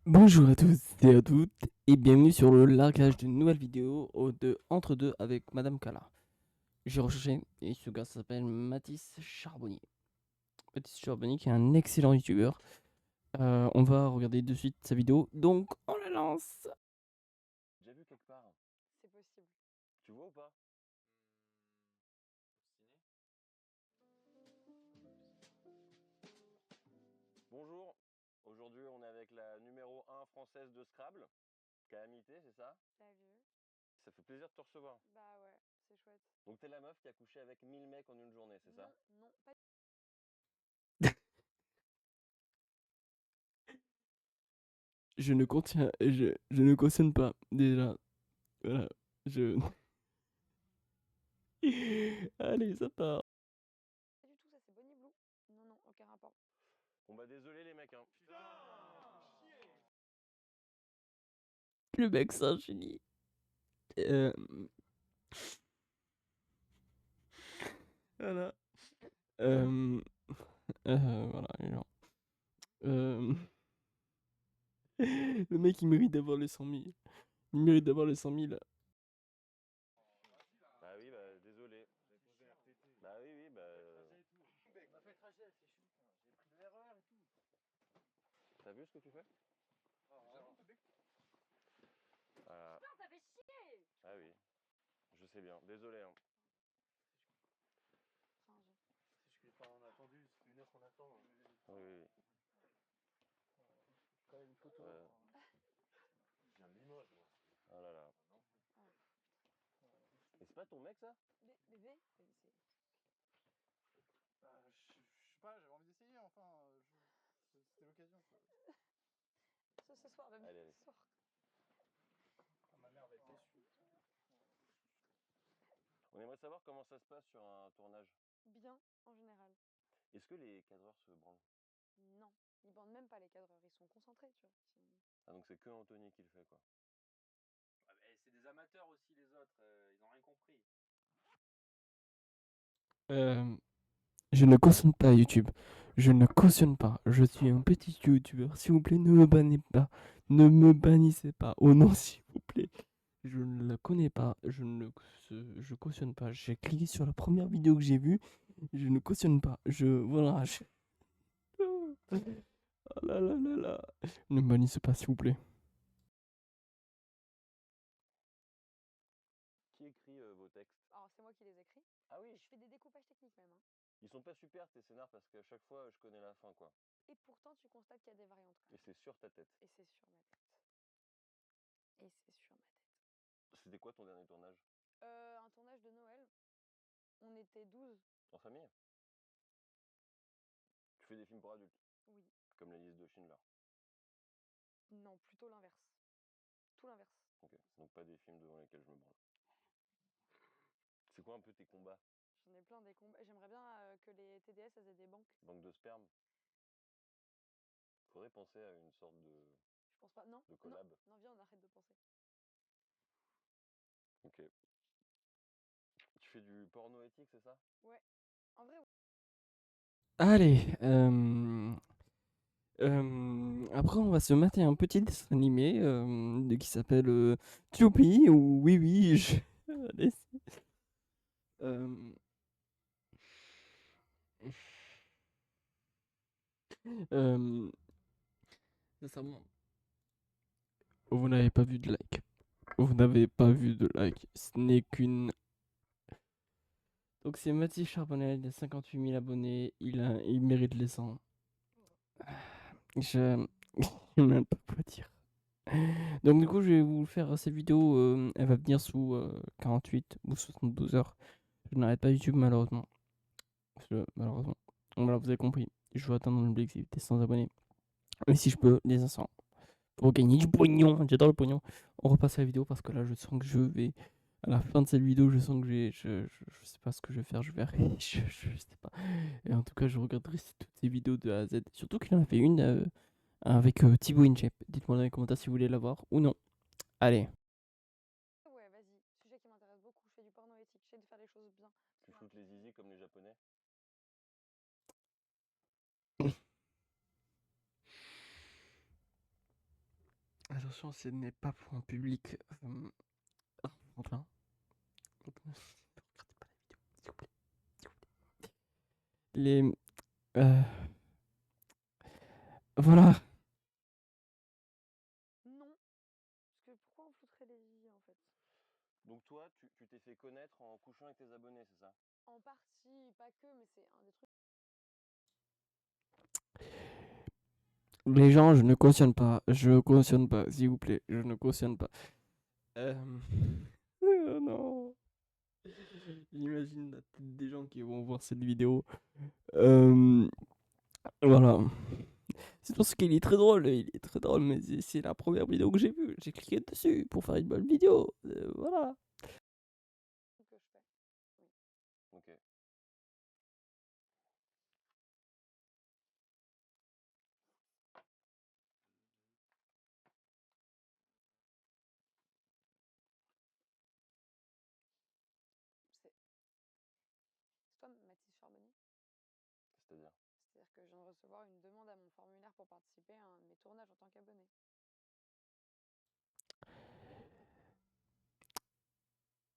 Bonjour à tous et à toutes et bienvenue sur le largage d'une nouvelle vidéo de Entre deux avec Madame Kala. J'ai recherché et ce gars s'appelle Mathis Charbonnier. Mathis Charbonnier qui est un excellent youtubeur. On va regarder de suite sa vidéo, donc on la lance. Déjà vu quelque part? C'est possible. Tu vois ou pas? Bonjour, aujourd'hui on est avec la numéro 1 française de Scrabble, Calamité, c'est ça? Salut. Ça fait plaisir de te recevoir. Bah ouais, c'est chouette. Donc t'es la meuf qui a couché avec 1000 mecs en une journée, c'est ça? Non, pas. Je ne contiens, je ne cautionne pas déjà. Voilà, je. Allez, ça part. Pas du tout, ça c'est Bonnie Blue. Non, non, aucun rapport. Bon bah désolé les mecs, hein. Le mec, c'est un génie. Euh... Voilà. Voilà, genre. Le mec, il mérite d'avoir les 100 000. Il mérite d'avoir les 100 000. Bah oui, bah désolé. Bah oui, oui, bah... T'as vu ce que tu fais? Ah. Ah oui, je sais bien, désolé hein. Enfin, C'est ce que on a attendu, ça fait 1 heure qu'on attend. Oui, oui, Quand même une photo. oui. Je viens de Limoges, moi. Oh là là. Oh, Et c'est pas ton mec ça? bébé, c'est. Bah, je sais pas, j'avais envie d'essayer, enfin. C'était l'occasion. Ce soir, même. Allez, allez. Ce soir. Ah, ma mère va être déçue. On aimerait savoir comment ça se passe sur un tournage. Bien, en général. Est-ce que les cadreurs se branlent? Non, ils bandent même pas les cadreurs, ils sont concentrés, tu vois. Ah donc c'est que Anthony qui le fait quoi. Ah, mais c'est des amateurs aussi, les autres. Ils ont rien compris. Je ne cautionne pas YouTube. Je ne cautionne pas. Je suis un petit YouTuber. S'il vous plaît, ne me bannez pas. Ne me bannissez pas. Oh non, s'il vous plaît. Je ne la connais pas. Je cautionne pas. J'ai cliqué sur la première vidéo que j'ai vue. Je ne cautionne pas. Voilà. Oh là là là là. Ne me bannissez pas, s'il vous plaît. Qui écrit vos textes? Alors, c'est moi qui les écris. Ah oui, Je fais des découpages techniques même. Hein. ils sont pas super tes scénars parce qu'à chaque fois je connais la fin quoi. Et pourtant, tu constates qu'il y a des variantes quand Et même. c'est sur ta tête. Et c'est sur ma tête. Et c'est sur ma tête. C'était quoi ton dernier tournage? Un tournage de Noël. On était 12. En famille? Tu fais des films pour adultes? Oui. Comme la liste de Schindler. Non, plutôt l'inverse. Tout l'inverse. Ok, donc pas des films devant lesquels je me branle. C'est quoi un peu tes combats? J'en ai plein des combats. J'aimerais bien que les TDS elles aient des banques. Banque de sperme? Faudrait penser à une sorte Je pense pas. Non. de collab. Non, viens, on arrête de penser. Ok. Tu fais du porno éthique, c'est ça? Ouais. En vrai, Allez. Après, on va se mater un petit dessin animé qui s'appelle Tiopi ou Oui Oui. Allez. Euh, euh, Sincèrement, vous n'avez pas vu de like. Vous n'avez pas vu de like. Ce n'est qu'une. Donc, c'est Mathis Charbonnel, il a 58 000 abonnés. Il mérite les 100. Je. Je sais même pas quoi dire. Donc, du coup, je vais vous faire cette vidéo. Elle va venir sous 48 ou 72 heures. Je n'arrête pas YouTube, malheureusement. Malheureusement. Donc, voilà, vous avez compris. Je veux atteindre l'objectif des 100 abonnés. Mais si je peux, les 500. Pour gagner du pognon. J'adore le pognon. On repasse à la vidéo parce que là, je sens que je vais. À la fin de cette vidéo, je sens que je sais pas ce que je vais faire. Je vais arrêter. Je sais pas. Et en tout cas, je regarderai toutes ces vidéos de A à Z. Surtout qu'il en a fait une avec Thibaut Inchep. Dites-moi dans les commentaires si vous voulez la voir ou non. Allez. ouais, vas-y. Sujet qui m'intéresse beaucoup. Je fais du porno éthique. J'essaie de faire les choses bien. Tu shootes les zizi comme les japonais? Attention, ce n'est pas pour un public. Enfin. Ne regardez pas la vidéo, s'il vous plaît. S'il vous plaît. Les. Voilà. Non. Parce que pourquoi on foutrait les vies en fait? Donc toi, tu t'es fait connaître en couchant avec tes abonnés, c'est ça? En partie, pas que, mais c'est un des trucs. Les gens, je ne cautionne pas. Je cautionne pas, s'il vous plaît. Je ne cautionne pas. Oh non. J'imagine la tête des gens qui vont voir cette vidéo. Voilà. C'est parce qu'il est très drôle. Il est très drôle, mais c'est la première vidéo que j'ai vue. J'ai cliqué dessus pour faire une bonne vidéo. Voilà. Que je fais. Oui. Ok. C'est toi, Mathis Charbonnier? C'est-à-dire? C'est-à-dire que je viens de recevoir une demande à mon formulaire pour participer à un de mes tournages en tant qu'abonné.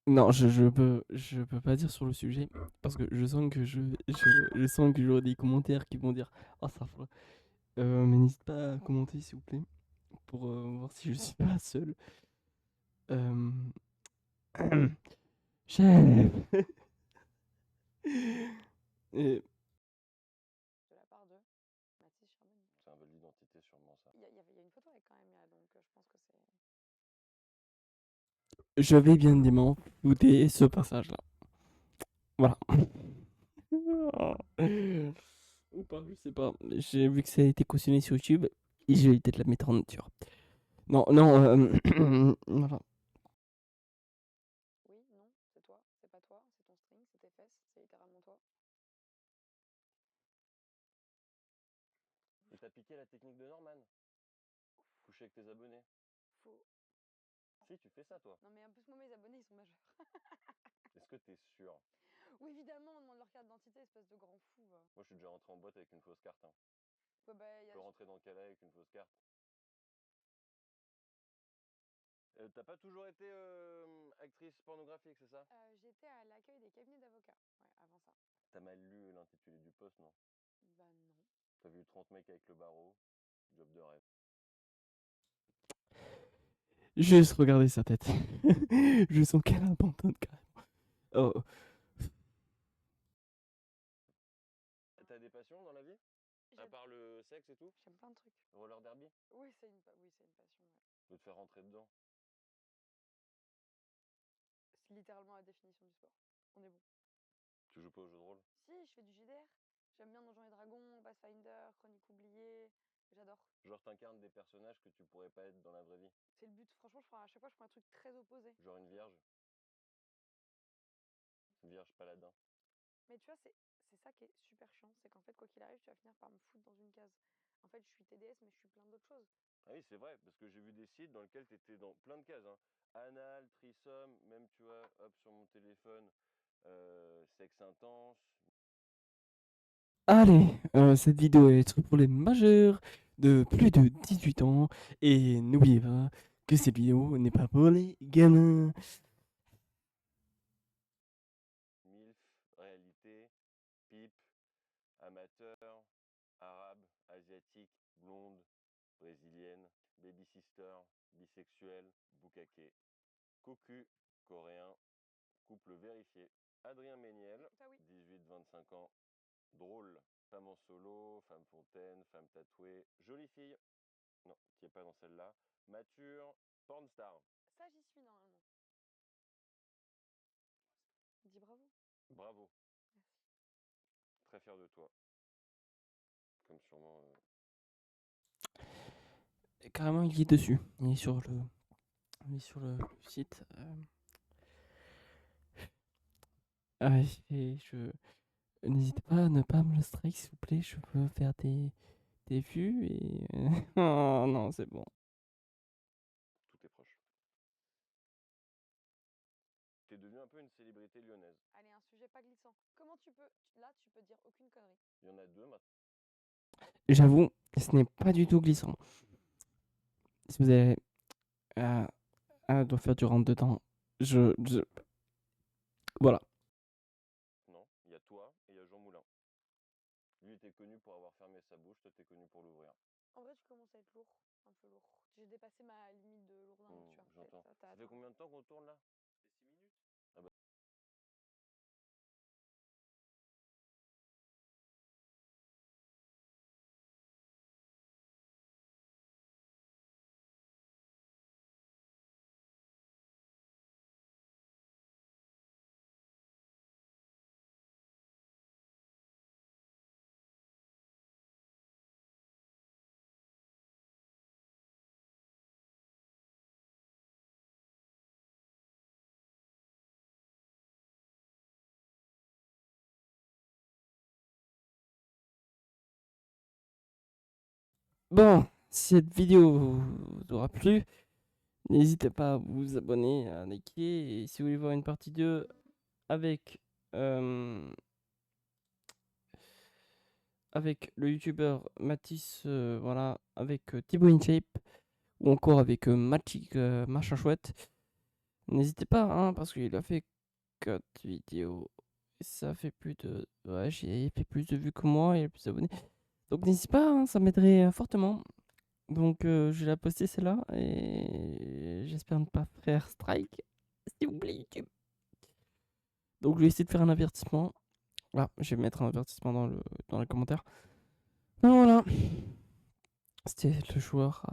Non, je peux pas dire sur le sujet parce que je sens que je sens que j'aurai des commentaires qui vont dire ah ça va. Mais n'hésite pas à commenter s'il vous plaît pour voir si je suis pas seul. Chef. Et De la part de Mathis Charbonnier. C'est un vol d'identité sûrement ça. Il y a une photo avec quand même, donc je pense que c'est. je vais bien évidemment écouter ce passage là. Voilà. Ou pas, je sais pas. J'ai vu que ça a été cautionné sur YouTube et je vais peut-être la mettre en nature. Non, non, voilà. Oui, non, c'est toi, c'est pas toi, c'est ton string, c'est tes fesses, c'est littéralement toi. Et t'as piqué la technique de Norman? Coucher avec tes abonnés? Faux. Si, tu fais ça toi. Non, mais en plus, moi, mes abonnés, ils sont majeurs. Est-ce que t'es sûr? Oui, évidemment, on demande leur carte d'identité, espèce de grand fou, va. Moi, je suis déjà rentré en boîte avec une fausse carte. Hein. Ouais, bah, Tu peux rentrer dans Calais avec une fausse carte. T'as pas toujours été actrice pornographique, c'est ça? J'étais à l'accueil des cabinets d'avocats, ouais, avant ça. T'as mal lu l'intitulé du poste, non? Bah non. T'as vu 30 mecs avec le barreau? Job de rêve. Juste regarder sa tête. Je sens qu'elle abandonne carrément. Oh. T'as des passions dans la vie? À part le sexe et tout? J'aime plein de trucs. Roller derby? Oui, c'est une passion, ouais. De te faire rentrer dedans? C'est littéralement la définition du sport. On est bon. Tu joues pas au jeu de rôle? Si, je fais du JDR. J'aime bien Donjons et Dragons, Pathfinder, Chronique oubliée. J'adore. Genre t'incarnes des personnages que tu pourrais pas être dans la vraie vie? C'est le but. Franchement, à chaque fois, je prends un truc très opposé. Genre une vierge? Vierge paladin? Mais tu vois, c'est ça qui est super chiant. C'est qu'en fait, quoi qu'il arrive, tu vas finir par me foutre dans une case. En fait, je suis TDS, mais je suis plein d'autres choses. Ah oui, c'est vrai, parce que j'ai vu des sites dans lesquels t'étais dans plein de cases. Hein. Anal, threesome, même tu vois, hop, sur mon téléphone, sexe intense. Allez, cette vidéo est pour les majeurs de plus de 18 ans. Et n'oubliez pas que cette vidéo n'est pas pour les gamins. MILF, réalité, pipe, amateur, arabe, asiatique, blonde, brésilienne, baby sister, bisexuelle, bukake, cocu, coréen, couple vérifié. Adrien Méniel, Ça oui. 18-25 ans, drôle, femme en solo, femme fontaine, femme tatouée, jolie fille. Non, qui est pas dans celle-là. Mature, pornstar. Ça, j'y suis normalement. Dis bravo. Bravo, Merci. très fier de toi. Comme sûrement. Carrément, il est dessus. Il est sur le site. Et n'hésitez pas à ne pas me le strike, s'il vous plaît. Je peux faire des vues et. Oh non, c'est bon. Tout est proche. T'es devenu un peu une célébrité lyonnaise. Allez, un sujet pas glissant. Comment tu peux. Là, tu peux dire aucune connerie. Il y en a deux maintenant. J'avoue, ce n'est pas du tout glissant. Si vous avez Elle doit faire du rentre dedans. Voilà. Non, il y a toi et il y a Jean Moulin. Lui était connu pour avoir fermé sa bouche, toi t'es connu pour l'ouvrir. En vrai, tu commences à être lourd, un peu lourd. J'ai dépassé ma limite de lourdeur, tu vois. J'entends. T'as Ça fait atteint. combien de temps qu'on tourne là? C'est 6 minutes. Ah bah. Bon, si cette vidéo vous aura plu, n'hésitez pas à vous abonner, à liker. Et si vous voulez voir une partie 2 avec, avec le youtubeur Mathis, voilà, avec Thibaut InShape, ou encore avec Magic Machin Chouette, n'hésitez pas, hein, parce qu'il a fait 4 vidéos. Et ça fait plus de. Ouais, j'ai fait plus de vues que moi, il a plus d'abonnés. Donc n'hésitez pas, hein, ça m'aiderait fortement. Donc je vais la poster celle-là et j'espère ne pas faire strike, s'il vous plaît YouTube. Donc je vais essayer de faire un avertissement. Là, je vais mettre un avertissement dans les commentaires. Donc voilà. C'était le joueur,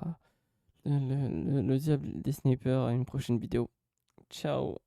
le diable des snipers à une prochaine vidéo. Ciao.